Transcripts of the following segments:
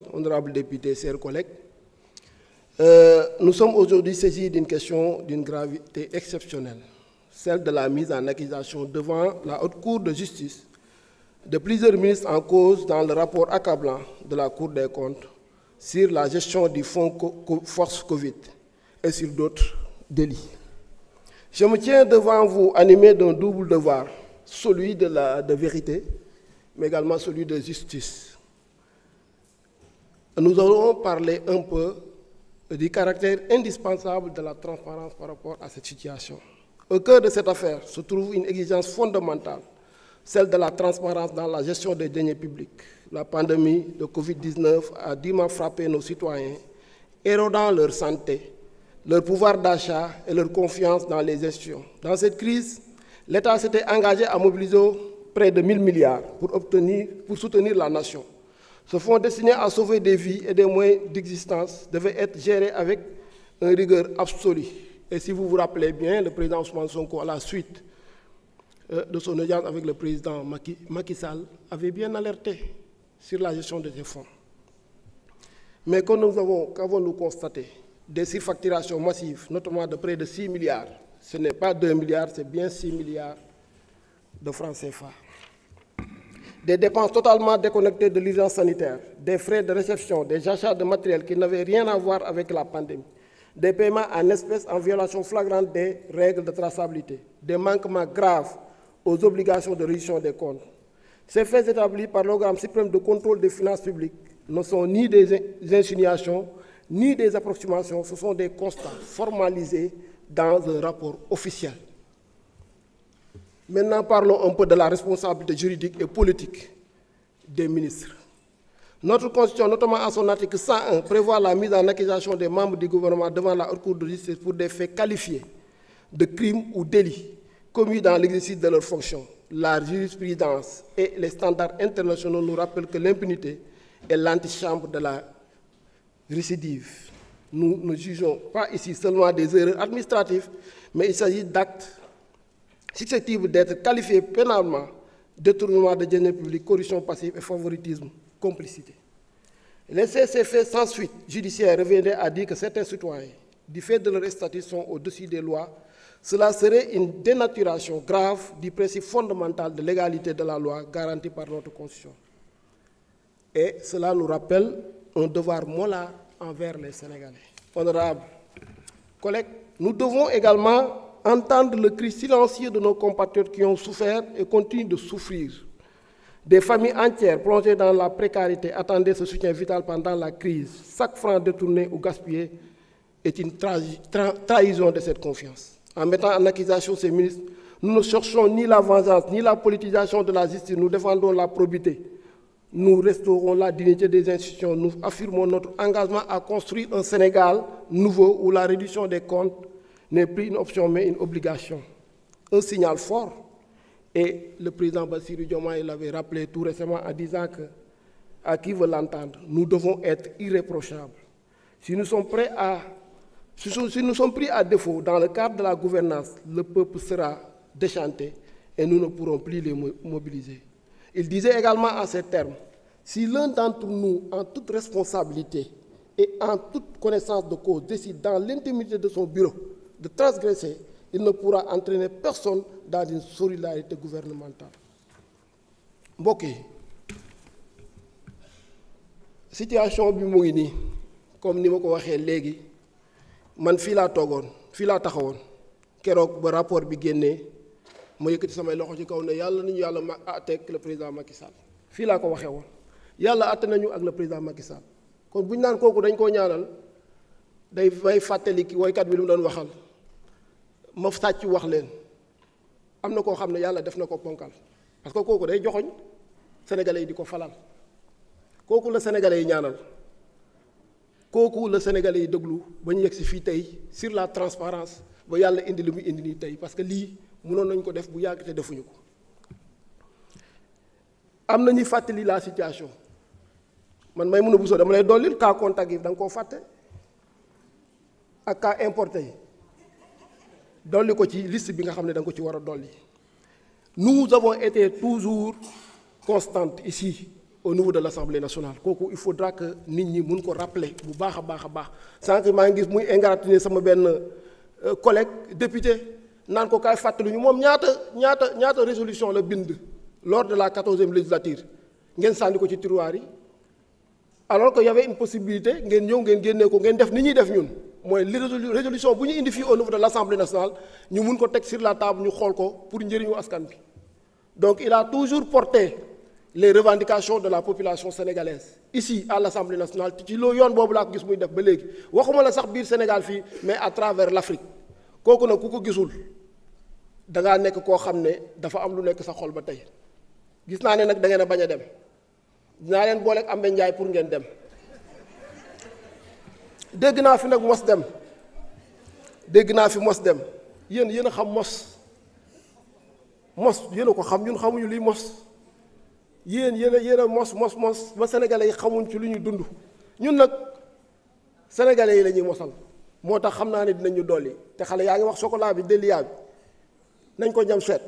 Honorables députés, chers collègues, nous sommes aujourd'hui saisis d'une question d'une gravité exceptionnelle, celle de la mise en accusation devant la Haute Cour de justice de plusieurs ministres en cause dans le rapport accablant de la Cour des comptes sur la gestion du fonds Force Covid et sur d'autres délits. Je me tiens devant vous animé d'un double devoir, celui de vérité, mais également celui de justice. Nous allons parler un peu du caractère indispensable de la transparence par rapport à cette situation. Au cœur de cette affaire se trouve une exigence fondamentale, celle de la transparence dans la gestion des deniers publics. La pandémie de Covid-19 a durement frappé nos citoyens, érodant leur santé, leur pouvoir d'achat et leur confiance dans les institutions. Dans cette crise, l'État s'était engagé à mobiliser près de 1 000 milliards pour soutenir la nation. Ce fonds destiné à sauver des vies et des moyens d'existence devait être géré avec une rigueur absolue. Et si vous vous rappelez bien, le président Ousmane Sonko, à la suite de son audience avec le président Macky Sall, avait bien alerté sur la gestion de ces fonds. Mais qu'avons-nous constaté? Des surfacturations massives, notamment de près de 6 milliards. Ce n'est pas 2 milliards, c'est bien 6 milliards de francs CFA. Des dépenses totalement déconnectées de l'urgence sanitaire, des frais de réception, des achats de matériel qui n'avaient rien à voir avec la pandémie, des paiements en espèces en violation flagrante des règles de traçabilité, des manquements graves aux obligations de réduction des comptes. Ces faits établis par l'organe suprême de contrôle des finances publiques ne sont ni des insinuations, ni des approximations, ce sont des constats formalisés dans un rapport officiel. Maintenant, parlons un peu de la responsabilité juridique et politique des ministres. Notre Constitution, notamment à son article 101, prévoit la mise en accusation des membres du gouvernement devant la Haute Cour de justice pour des faits qualifiés de crimes ou délits commis dans l'exercice de leurs fonctions. La jurisprudence et les standards internationaux nous rappellent que l'impunité est l'antichambre de la récidive. Nous ne jugeons pas ici seulement des erreurs administratives, mais il s'agit d'actes susceptibles d'être qualifiés pénalement, détournement de deniers publics, corruption passive et favoritisme, complicité. Laisser ces faits sans suite judiciaire reviendrait à dire que certains citoyens, du fait de leur statut, sont au-dessus des lois. Cela serait une dénaturation grave du principe fondamental de l'égalité de la loi garanti par notre Constitution. Et cela nous rappelle un devoir moral envers les Sénégalais. Honorables collègues, nous devons également entendre le cri silencieux de nos compatriotes qui ont souffert et continuent de souffrir. Des familles entières plongées dans la précarité attendaient ce soutien vital pendant la crise. Chaque franc détourné ou gaspillé est une trahison de cette confiance. En mettant en accusation ces ministres, nous ne cherchons ni la vengeance, ni la politisation de la justice, nous défendons la probité. Nous restaurons la dignité des institutions, nous affirmons notre engagement à construire un Sénégal nouveau où la réduction des comptes n'est plus une option mais une obligation. Un signal fort, et le président Bassirou Diomaye l'avait rappelé tout récemment en disant que, à qui veut l'entendre, nous devons être irréprochables. Si nous sommes pris à défaut dans le cadre de la gouvernance, le peuple sera déchanté et nous ne pourrons plus les mobiliser. Il disait également en ces termes, si l'un d'entre nous, en toute responsabilité et en toute connaissance de cause, décide dans l'intimité de son bureau de transgresser, il ne pourra entraîner personne dans une solidarité gouvernementale. Mbokk yi, situation bi mu ngi nii comme ni ma ko waxee léegi man fii laa toogoon fii laa taxawoon keroog ba rapport bi génnee ma yëkkati samay loxo ci kaw ne yàlla nañu yàlla àtte ak le président Macky Sall fii laa ko waxee woon yàlla àtte nañu ak le président Macky Sall kon bu ñu naan kooku dañ koo ñaanal day may fàttali ki woykat bi lu mu doon waxal ma sàcc wax leen am na koo xam ne yàlla def na ko ponkal parce que kooku day joxoñ sénégalais yi di ko falal kooku la sénégalais yi ñaanal kooku la sénégalais yi déglu ba ñu yegg si fii tey sur la transparence ba yàlla indi li mu indi nii tey parce que lii mënoon nañ ko def bu yàgg te defuñu ko am na ñuy fàttali la situation man may mën a busoo dama lay dollil cas contact yi da nga koo fàtte ak cas importé yi dolli ko ci liste bi nga xam ne da nga ko ci war a dolli. Nous avons été toujours constantes ici au niveau de l'Assemblée nationale kooku il faudra que nit ñi mun ko rappeler bu baax a baax a baax sànq maa ngi gis muy ingratiner sama benn collègue député naan ko kaay fàttali ñu moom ñaata résolution la bind lors de la 14e législature ngeen sànni ko ci tiroir yi alors que y avait une possibilité ngeen ñëw ngeen génnee ko ngeen def ni ñuy def ñun mooy li résolution bu ñu indi fii au niveau de l'Assemblée nationale ñu mun ko teg sur la table ñu xool ko pour njëriñu askan bi donc il a toujours porté les revendications de la population sénégalaise ici à l'Assemblée nationale ci loo yoon boobu laa ko gis muy def ba léegi waxuma la sax biir Sénégal fii mais à travers l'Afrique kooku nag ku ko gisul da ngaa nekk koo xam ne dafa am lu nekk sa xol ba tey gis naa ne nag da ngeen a bañ a dem dinaa leen booleeg Ambe Ndiaye pour ngeen dem dégg naa fi nag mos dem yéen a xam mos yéen a ko xam ñun xamuñu liy mos yéen a mos ba sénégalais yi xamuñ ci lu ñuy dund ñun nag sénégalais yi la ñuy mosal moo tax xam naa ne dinañu dolli te xale yaa ngi wax chocolat bi déliat bi nañ ko ñam seet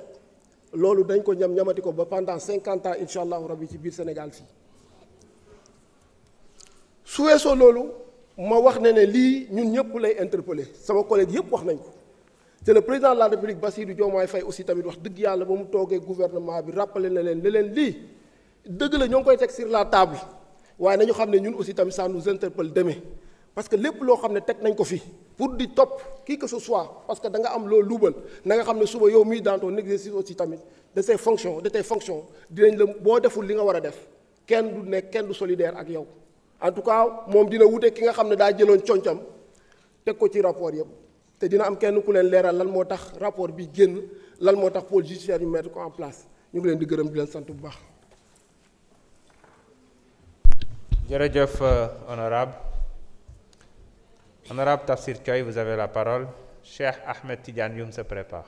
loolu dañ ko ñamati ko ba pendant 50 ans incha allahu rabbi ci biir Sénégal fii su weesoo loolu ma wax ne lii ñun ñëpp lay interpeller sama collègue yëpp wax nañ ko te le président de la République Bassirou Diomaye Faye aussi tamit wax dëgg yàlla ba mu toogee gouvernement bi rappelé na leen lii dëgg la ñoo ngi koy teg sur la table waaye nañu xam ne ñun aussi tamit ça nous interpelle demain parce que lépp loo xam ne teg nañ ko fi pour di topp qui que ce soit parce que da nga am loo luubal na nga xam ne suba yow mii dans ton exercice aussi tamit de tes fonctions dinañ la boo deful li nga war a def kenn du solidaire ak yow en tout cas moom dina wute ki nga xam ne daa jëloon concam teg ko ci rapport yëpp te dina am kenn ku leen leeral lan moo tax rapport bi génn lan moo tax pôle judiciaire ñu mettre ko en place ñu ngi leen di gërëm di leen sant bu baax. jërëjëf honorable Tafsir Thioye, vous avez la parole. Cheikh Ahmed Tidiane Youm se prépare.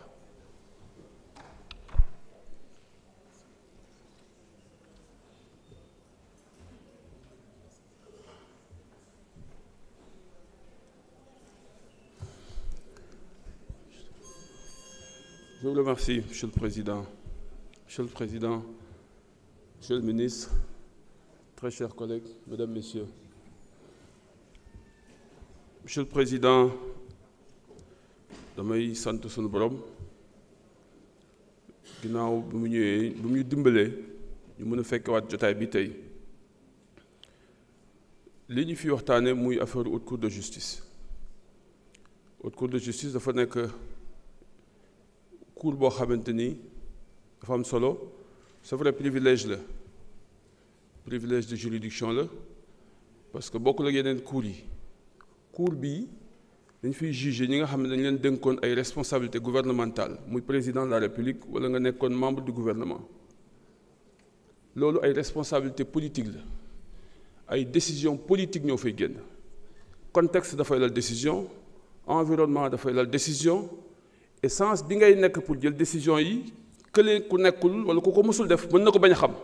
Je vous remercie, Monsieur le Président. Monsieur le Président, Monsieur le Ministre, très chers collègues, Mesdames, Messieurs. Monsieur le Président, damay sant sunu borom ginnaaw bi mu ñëwee bi mu ñu dimbalee ñu mën a fekkewaat jotaay bi tey li ñu fi waxtaane muy affaire haute cour de justice. Haute cour de justice dafa nekk cour boo xamante ni dafa am solo c'est vrai privilège la privilège de juridiction la parce que bokkul ak yeneen cour yi. cour bii dañ fiy juger ñi nga xam ne dañ leen dénkoon ay responsabilités gouvernementales muy président de la République wala nga nekkoon membre du gouvernement loolu ay responsabilités politiques la ay décisions politiques ñoo fay génn contexte dafay lal décision environnement dafay lal décision et sens bi ngay nekk pour jël décision yi kële ku nekkul wala ku ko mësul def mën na ko bañ a xam.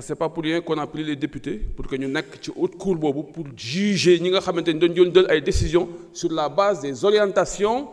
C'est pas pour rien qu'on a pris les députés pour que ñu nekk ci haute cour boobu pour juger ñi nga xamante ni dañu doon jël ay décisions sur la base des orientations